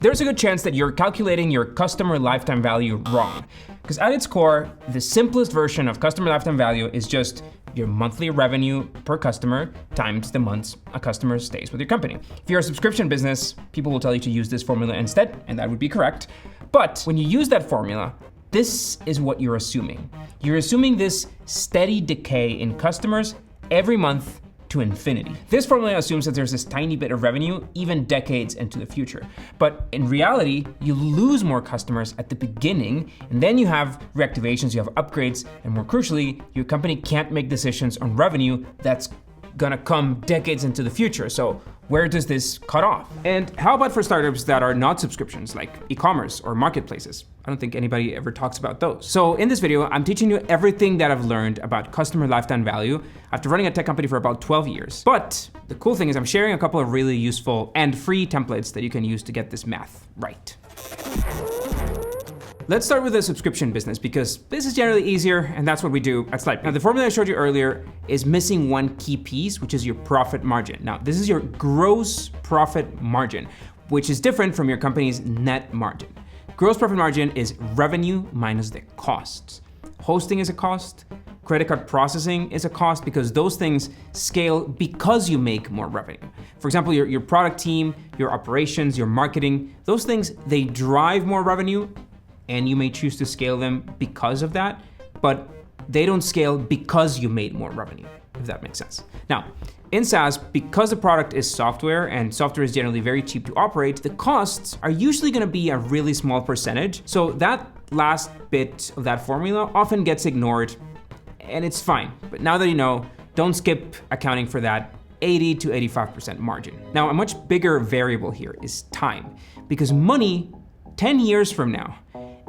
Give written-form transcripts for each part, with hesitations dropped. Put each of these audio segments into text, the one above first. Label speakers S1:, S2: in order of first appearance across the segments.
S1: there's a good chance that you're calculating your customer lifetime value wrong. Because at its core, the simplest version of customer lifetime value is just your monthly revenue per customer times the months a customer stays with your company. If you're a subscription business, people will tell you to use this formula instead, and that would be correct. But when you use that formula, this is what you're assuming. You're assuming this steady decay in customers every month to infinity. This formula assumes that there's this tiny bit of revenue even decades into the future. But in reality, you lose more customers at the beginning, and then you have reactivations, you have upgrades, and more crucially, your company can't make decisions on revenue that's gonna come decades into the future. So where does this cut off? And how about for startups that are not subscriptions, like e-commerce or marketplaces? I don't think anybody ever talks about those. So in this video, I'm teaching you everything that I've learned about customer lifetime value after running a tech company for about 12 years. But the cool thing is I'm sharing a couple of really useful and free templates that you can use to get this math right. Let's start with the subscription business because this is generally easier and that's what we do at Slipe. Now the formula I showed you earlier is missing one key piece, which is your profit margin. Now this is your gross profit margin, which is different from your company's net margin. Gross profit margin is revenue minus the costs. Hosting is a cost, credit card processing is a cost because those things scale because you make more revenue. For example, your product team, your operations, your marketing, those things, they drive more revenue and you may choose to scale them because of that, but they don't scale because you made more revenue, if that makes sense. Now, in SaaS, because the product is software and software is generally very cheap to operate, the costs are usually gonna be a really small percentage. So that last bit of that formula often gets ignored and it's fine. But now that you know, don't skip accounting for that 80 to 85% margin. Now, a much bigger variable here is time, because money 10 years from now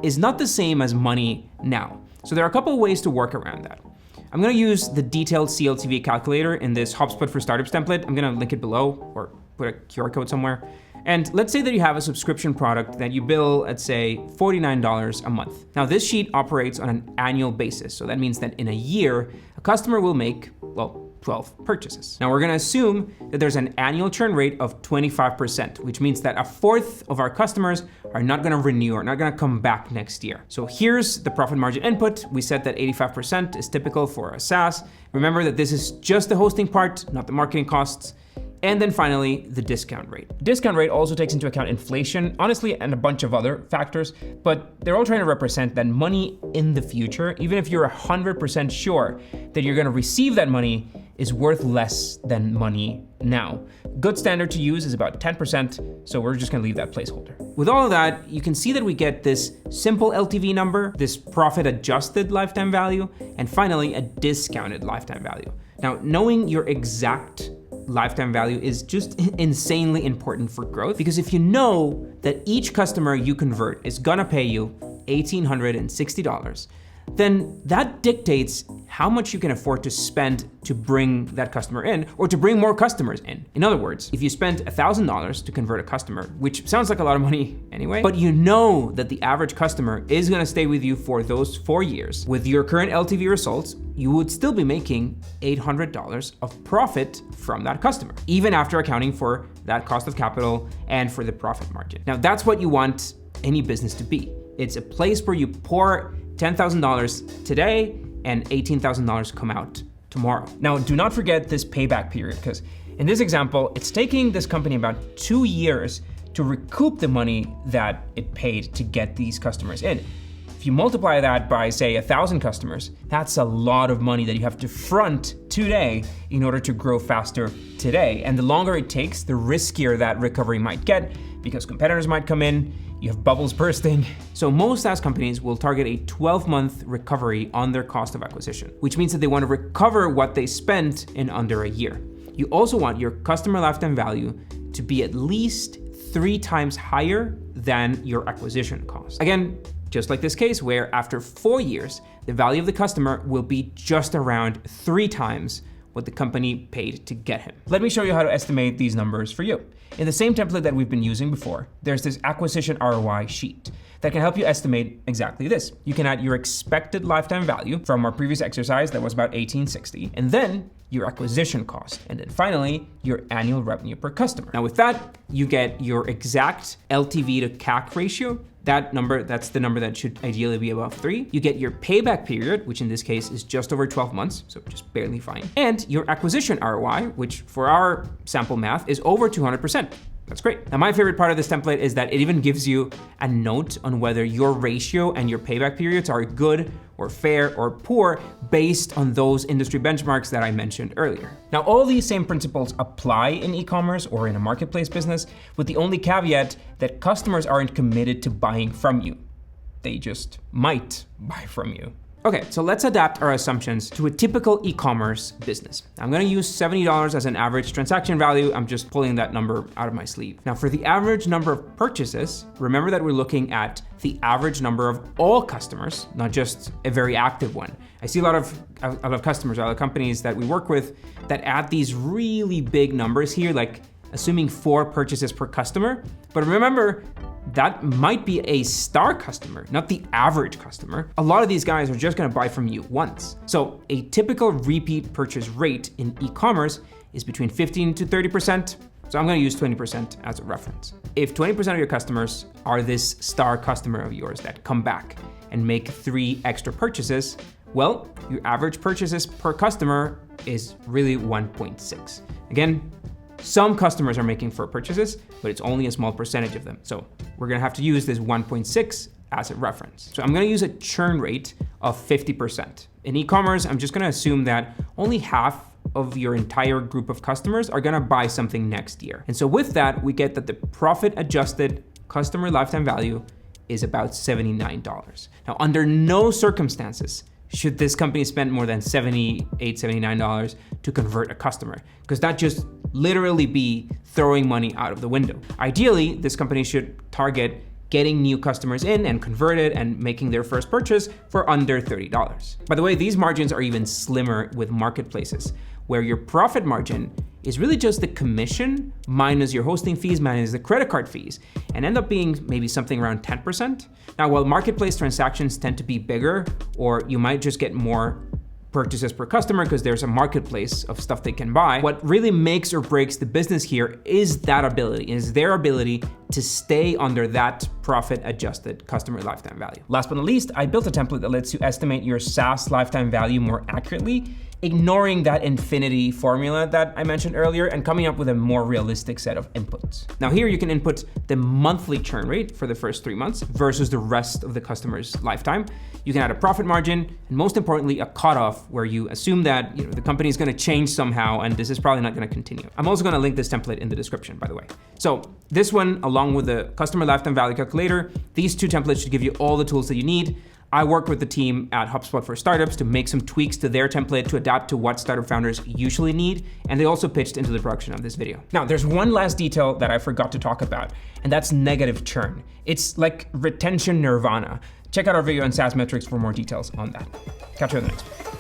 S1: is not the same as money now. So there are a couple of ways to work around that. I'm gonna use the detailed CLTV calculator in this HubSpot for Startups template. I'm gonna link it below or put a QR code somewhere. And let's say that you have a subscription product that you bill at say $49 a month. Now this sheet operates on an annual basis. So that means that in a year, a customer will make, well, 12 purchases. Now we're gonna assume that there's an annual churn rate of 25%, which means that a fourth of our customers are not gonna renew or not gonna come back next year. So here's the profit margin input. We said that 85% is typical for a SaaS. Remember that this is just the hosting part, not the marketing costs. And then finally, the discount rate. Discount rate also takes into account inflation, honestly, and a bunch of other factors, but they're all trying to represent that money in the future, even if you're 100% sure that you're gonna receive that money, is worth less than money now. Good standard to use is about 10%, so we're just gonna leave that placeholder. With all of that, you can see that we get this simple LTV number, this profit adjusted lifetime value, and finally a discounted lifetime value. Now, knowing your exact lifetime value is just insanely important for growth, because if you know that each customer you convert is gonna pay you $1,860, then that dictates how much you can afford to spend to bring that customer in or to bring more customers in. In other words, if you spend $1,000 to convert a customer, which sounds like a lot of money anyway, but you know that the average customer is gonna stay with you for those 4 years, with your current LTV results, you would still be making $800 of profit from that customer, even after accounting for that cost of capital and for the profit margin. Now that's what you want any business to be. It's a place where you pour $10,000 today and $18,000 come out tomorrow. Now, do not forget this payback period, because in this example, it's taking this company about 2 years to recoup the money that it paid to get these customers in. If you multiply that by, say, 1,000 customers, that's a lot of money that you have to front today in order to grow faster today. And the longer it takes, the riskier that recovery might get, because competitors might come in, you have bubbles bursting. So most SaaS companies will target a 12-month recovery on their cost of acquisition, which means that they want to recover what they spent in under a year. You also want your customer lifetime value to be at least 3 times higher than your acquisition cost. Again, just like this case where after 4 years, the value of the customer will be just around 3 times what the company paid to get him. Let me show you how to estimate these numbers for you. In the same template that we've been using before, there's this acquisition ROI sheet that can help you estimate exactly this. You can add your expected lifetime value from our previous exercise that was about $1,860, and then your acquisition cost, and then finally, your annual revenue per customer. Now with that, you get your exact LTV to CAC ratio. That number, that's the number that should ideally be above 3. You get your payback period, which in this case is just over 12 months, so just barely fine. And your acquisition ROI, which for our sample math is over 200%. That's great. Now, my favorite part of this template is that it even gives you a note on whether your ratio and your payback periods are good or fair or poor based on those industry benchmarks that I mentioned earlier. Now, all these same principles apply in e-commerce or in a marketplace business, with the only caveat that customers aren't committed to buying from you. They just might buy from you. Okay, so let's adapt our assumptions to a typical e-commerce business. I'm gonna use $70 as an average transaction value. I'm just pulling that number out of my sleeve. Now for the average number of purchases, remember that we're looking at the average number of all customers, not just a very active one. I see a lot of customers, a lot of companies that we work with that add these really big numbers here, like assuming 4 purchases per customer. But remember, that might be a star customer, not the average customer. A lot of these guys are just gonna buy from you once. So a typical repeat purchase rate in e-commerce is between 15 to 30%. So I'm gonna use 20% as a reference. If 20% of your customers are this star customer of yours that come back and make 3 extra purchases, well, your average purchases per customer is really 1.6. Again, some customers are making 4 purchases, but it's only a small percentage of them. So we're gonna have to use this 1.6 as a reference. So I'm gonna use a churn rate of 50%. In e-commerce, I'm just gonna assume that only half of your entire group of customers are gonna buy something next year. And so with that, we get that the profit adjusted customer lifetime value is about $79. Now, under no circumstances should this company spend more than $78, $79 to convert a customer, because that just literally be throwing money out of the window. Ideally, this company should target getting new customers in and converted and making their first purchase for under $30. By the way, these margins are even slimmer with marketplaces, where your profit margin is really just the commission minus your hosting fees minus the credit card fees, and end up being maybe something around 10%. Now, while marketplace transactions tend to be bigger, or you might just get more purchases per customer because there's a marketplace of stuff they can buy, what really makes or breaks the business here is their ability to stay under that profit adjusted customer lifetime value. Last but not least, I built a template that lets you estimate your SaaS lifetime value more accurately, ignoring that infinity formula that I mentioned earlier and coming up with a more realistic set of inputs. Now here you can input the monthly churn rate for the first 3 months versus the rest of the customer's lifetime. You can add a profit margin, and most importantly, a cutoff where you assume that the company is gonna change somehow and this is probably not gonna continue. I'm also gonna link this template in the description, by the way. So this one, along with the customer lifetime value calculator, these 2 templates should give you all the tools that you need. I work with the team at HubSpot for Startups to make some tweaks to their template to adapt to what startup founders usually need, and they also pitched into the production of this video. Now, there's one last detail that I forgot to talk about, and that's negative churn. It's like retention nirvana. Check out our video on SaaS metrics for more details on that. Catch you in the next one.